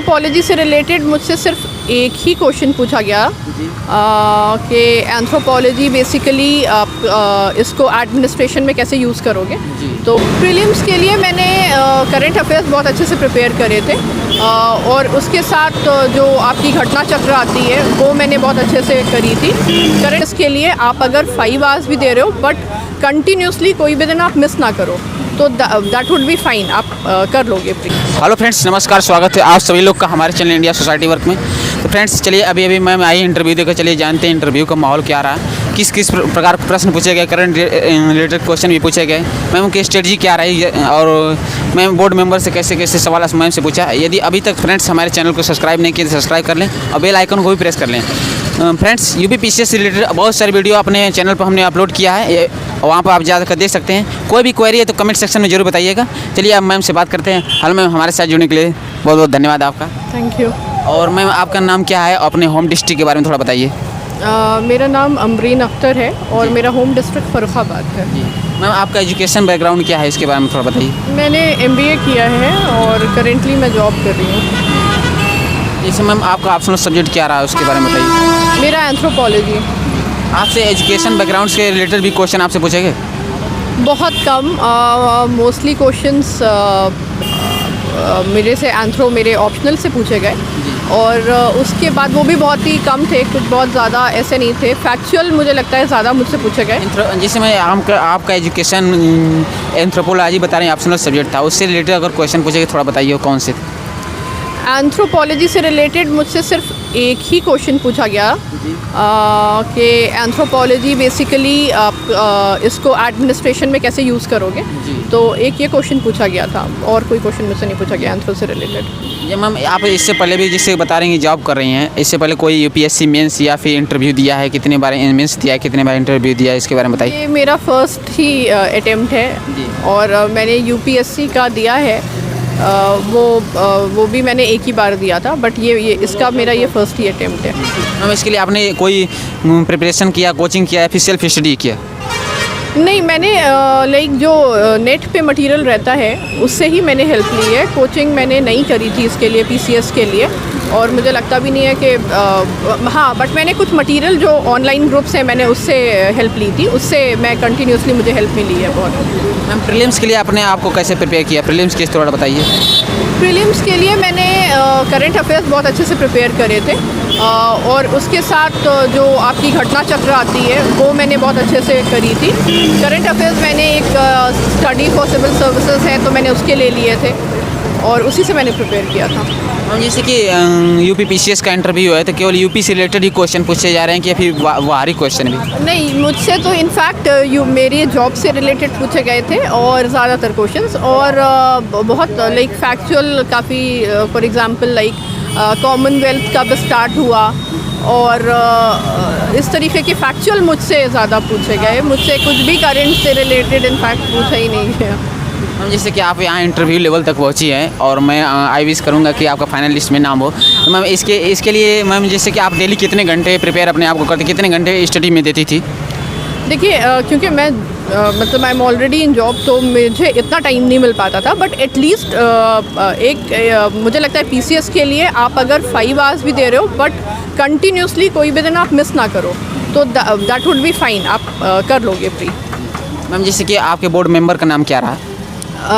Anthropology से related मुझसे सिर्फ एक ही क्वेश्चन पूछा गया कि एंथ्रोपोलॉजी बेसिकली आप इसको एडमिनिस्ट्रेशन में कैसे यूज़ करोगे। तो प्रीलिम्स के लिए मैंने करंट अफेयर्स बहुत अच्छे से प्रिपेयर करे थे और उसके साथ जो आपकी घटना चक्र आती है वो मैंने बहुत अच्छे से करी थी। करंट्स के लिए आप अगर 5 आवर्स भी दे रहे हो बट कंटिन्यूसली कोई भी दिन आप मिस ना करो तो दैट वुड बी फाइन, आप कर लोगे। हेलो फ्रेंड्स, नमस्कार, स्वागत है आप सभी लोग का हमारे चैनल इंडिया सोसाइटी वर्क में। तो फ्रेंड्स चलिए अभी मैम आई इंटरव्यू देकर चलिए जानते हैं इंटरव्यू का माहौल क्या रहा, किस प्रकार के प्रश्न पूछे गए, करंट रिलेटेड क्वेश्चन भी पूछे गए, मैम की स्ट्रेटजी क्या रही और मैम बोर्ड मेंबर से कैसे सवाल मैम से पूछा। यदि अभी तक फ्रेंड्स हमारे चैनल को सब्सक्राइब नहीं किए तो सब्सक्राइब कर लें और बेल आइकन को भी प्रेस कर लें। फ्रेंड्स यूपीपीसीएस से रिलेटेड बहुत सारी वीडियो अपने चैनल पर हमने अपलोड किया है, वहाँ पर आप जाकर देख सकते हैं। कोई भी क्वेरी है तो कमेंट सेक्शन में जरूर बताइएगा। चलिए अब मैम से बात करते हैं। हेलो मैम, हमारे साथ जुड़ने के लिए बहुत बहुत धन्यवाद आपका। Thank you. और मैम आपका नाम क्या है, अपने होम डिस्ट्रिक्ट के बारे में थोड़ा बताइए। मेरा नाम अमरीन अख्तर है और मेरा होम डिस्ट्रिक्ट फर्रुखाबाद है। मैम आपका एजुकेशन बैकग्राउंड क्या है, इसके बारे में थोड़ा बताइए। मैंने MBA किया है और करेंटली मैं जॉब कर रही हूँ। जैसे मैम आपका ऑप्शनल सब्जेक्ट क्या रहा है उसके बारे में बताइए। मेरा एंथ्रोपोलॉजी। आपसे एजुकेशन बैकग्राउंड के रिलेटेड भी क्वेश्चन आपसे पूछेंगे? बहुत कम, मोस्टली क्वेश्चंस मेरे ऑप्शनल से पूछे गए और उसके बाद वो भी बहुत ही कम थे, कुछ बहुत ज़्यादा ऐसे नहीं थे। फैक्चुअल मुझे लगता है ज़्यादा मुझसे पूछे गए। जैसे मैं आपका एजुकेशन एंथ्रोपोलॉजी बता रहे हैं, ऑप्शनल सब्जेक्ट था, उससे रिलेटेड अगर क्वेश्चन पूछेंगे थोड़ा बताइए कौन से थे। एंथ्रोपोलॉजी से रिलेटेड मुझसे सिर्फ एक ही क्वेश्चन पूछा गया कि एंथ्रोपोलॉजी बेसिकली आप इसको एडमिनिस्ट्रेशन में कैसे यूज़ करोगे। तो एक ये क्वेश्चन पूछा गया था और कोई क्वेश्चन मुझसे नहीं पूछा गया एंथ्रो से रिलेटेड। ये मैम आप इससे पहले भी जिससे बता रहे हैं जॉब कर रही हैं, इससे पहले कोई UPSC मेंस या फिर इंटरव्यू दिया है, कितने बार मेंस दिया है, कितने बार इंटरव्यू दिया है, इसके बारे में बताइए। ये मेरा फर्स्ट ही अटेम्प्ट है और मैंने UPSC का दिया है, वो भी मैंने एक ही बार दिया था, बट ये इसका मेरा ये फर्स्ट ही अटेम्प्ट है। मैम इसके लिए आपने कोई प्रिपरेशन किया, कोचिंग किया या फिर सेल्फ स्टडी किया? नहीं, मैंने लाइक जो नेट पे मटेरियल रहता है उससे ही मैंने हेल्प ली है। कोचिंग मैंने नहीं करी थी इसके लिए, PCS के लिए, और मुझे लगता भी नहीं है कि हाँ, बट मैंने कुछ मटेरियल जो ऑनलाइन ग्रुप्स हैं मैंने उससे हेल्प ली थी, उससे मैं कंटिन्यूसली मुझे हेल्प मिली है बहुत। मैम प्रीलिम्स के लिए अपने आप को कैसे प्रिपेयर किया, प्रीलिम्स के थोड़ा बताइए। प्रीलिम्स के लिए मैंने करंट अफेयर्स बहुत अच्छे से प्रिपेयर करे थे और उसके साथ जो आपकी घटना चक्र आती है वो मैंने बहुत अच्छे से करी थी। करंट अफेयर्स मैंने एक स्टडी फॉर सिविल सर्विसेज है तो मैंने उसके ले लिए थे और उसी से मैंने प्रिपेयर किया था। जैसे कि UPPCS का इंटरव्यू है तो केवल UP से रिलेटेड ही क्वेश्चन पूछे जा रहे हैं कि फिर बाहरी क्वेश्चन भी? नहीं, मुझसे तो इनफैक्ट मेरी जॉब से रिलेटेड पूछे गए थे और ज़्यादातर क्वेश्चंस, और बहुत लाइक फैक्चुअल काफ़ी, फॉर एग्जांपल लाइक कॉमनवेल्थ कब स्टार्ट हुआ और इस तरीके के फैक्चुअल मुझसे ज़्यादा पूछे गए। मुझसे कुछ भी करंट से रिलेटेड इनफैक्ट पूछा ही नहीं गया। मैम जैसे कि आप यहाँ इंटरव्यू लेवल तक पहुँची हैं और मैं आई विश करूँगा कि आपका फाइनल लिस्ट में नाम हो। तो मैम इसके लिए मैम जैसे कि आप डेली कितने घंटे प्रिपेयर अपने आप को करते, कितने घंटे स्टडी में देती थी? देखिए, क्योंकि मैं मतलब I am already in job तो मुझे इतना टाइम नहीं मिल पाता था, बट एटलीस्ट मुझे लगता है PCS के लिए आप अगर 5 आवर्स भी दे रहे हो बट कंटिन्यूसली कोई भी दिन आप मिस ना करो तो दैट वुड बी फाइन, आप कर लोगे फ्री। मैम जैसे कि आपके बोर्ड मेंबर का नाम क्या रहा?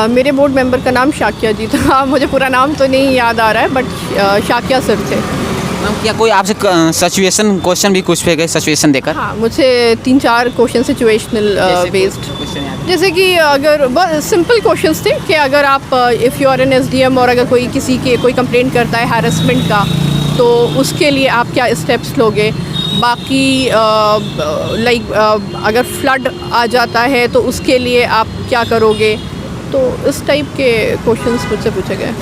मेरे बोर्ड मेंबर का नाम शाकिया जी था। मुझे पूरा नाम तो नहीं याद आ रहा है बट शाकिया सर थे। मैम क्या कोई आपसे सिचुएशन क्वेश्चन भी कुछ पे गए, सिचुएशन देकर? हाँ, मुझे 3-4 क्वेश्चन सिचुएशनल बेस्ड, जैसे कि अगर बहुत सिंपल क्वेश्चंस थे कि अगर आप if you are an SDM और अगर कोई किसी के कोई कंप्लेंट करता है हैरेसमेंट का तो उसके लिए आप क्या स्टेप्स लोगे। बाकी लाइक अगर फ्लड आ जाता है तो उसके लिए आप क्या करोगे। तो इस टाइप के क्वेश्चंस मुझसे पूछे गए।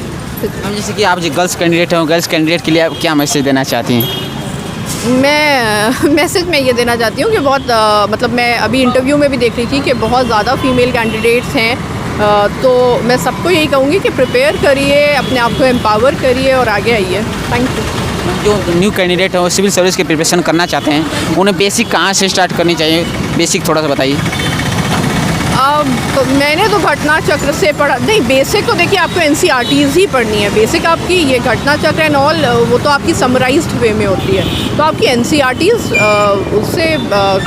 मैम जैसे कि आप जो गर्ल्स कैंडिडेट हैं, गर्ल्स कैंडिडेट के लिए आप क्या मैसेज देना चाहती हैं? मैसेज मैं ये देना चाहती हूँ कि बहुत मतलब मैं अभी इंटरव्यू में भी देख रही थी कि बहुत ज़्यादा फीमेल कैंडिडेट्स हैं, तो मैं सबको यही कहूँगी कि प्रिपेयर करिए, अपने आप को एम्पावर करिए और आगे आइए। Thank you. जो न्यू कैंडिडेट है वो सिविल सर्विस की प्रिपरेशन करना चाहते हैं, उन्हें बेसिक कहाँ से स्टार्ट करनी चाहिए, बेसिक थोड़ा सा बताइए। तो मैंने तो घटना चक्र से पढ़ा नहीं, बेसिक तो देखिए आपको NCERTs ही पढ़नी है। बेसिक आपकी ये घटना चक्र एंड ऑल वो तो आपकी समराइज्ड वे में होती है, तो आपकी NCERTs उससे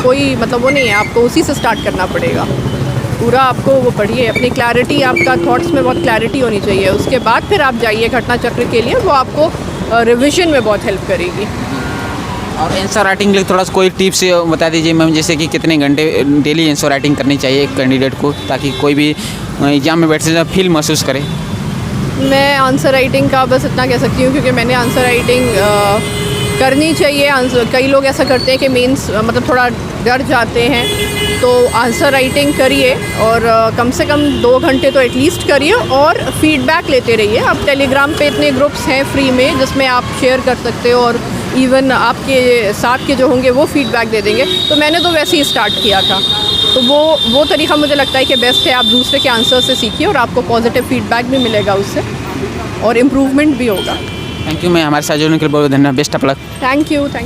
कोई मतलब वो नहीं है, आपको उसी से स्टार्ट करना पड़ेगा। पूरा आपको वो पढ़िए, अपनी क्लैरिटी, आपका थॉट्स में बहुत क्लैरिटी होनी चाहिए, उसके बाद फिर आप जाइए घटना चक्र के लिए, वो आपको रिविजन में बहुत हेल्प करेगी। और आंसर राइटिंग के लिए थोड़ा सा कोई टिप्स बता दीजिए मैम, जैसे कि कितने घंटे डेली आंसर राइटिंग करनी चाहिए एक कैंडिडेट को, ताकि कोई भी एग्जाम में बैठने से फील महसूस करे। मैं आंसर राइटिंग का बस इतना कह सकती हूँ, क्योंकि मैंने आंसर राइटिंग करनी चाहिए। कई लोग ऐसा करते हैं कि मेंस मतलब थोड़ा डर जाते हैं, तो आंसर राइटिंग करिए और कम से कम 2 घंटे तो एटलीस्ट करिए और फीडबैक लेते रहिए। अब टेलीग्राम पे इतने ग्रुप्स हैं फ्री में जिसमें आप शेयर कर सकते हो, और इवन आपके साथ के जो होंगे वो फीडबैक दे देंगे। तो मैंने तो वैसे ही स्टार्ट किया था, तो वो तरीका मुझे लगता है कि बेस्ट है। आप दूसरे के आंसर से सीखिए और आपको पॉजिटिव फीडबैक भी मिलेगा उससे, और इम्प्रूवमेंट भी होगा। थैंक यू मैं हमारे साथ जुड़ने के लिए बहुत धन्यवाद। Best of luck. Thank you.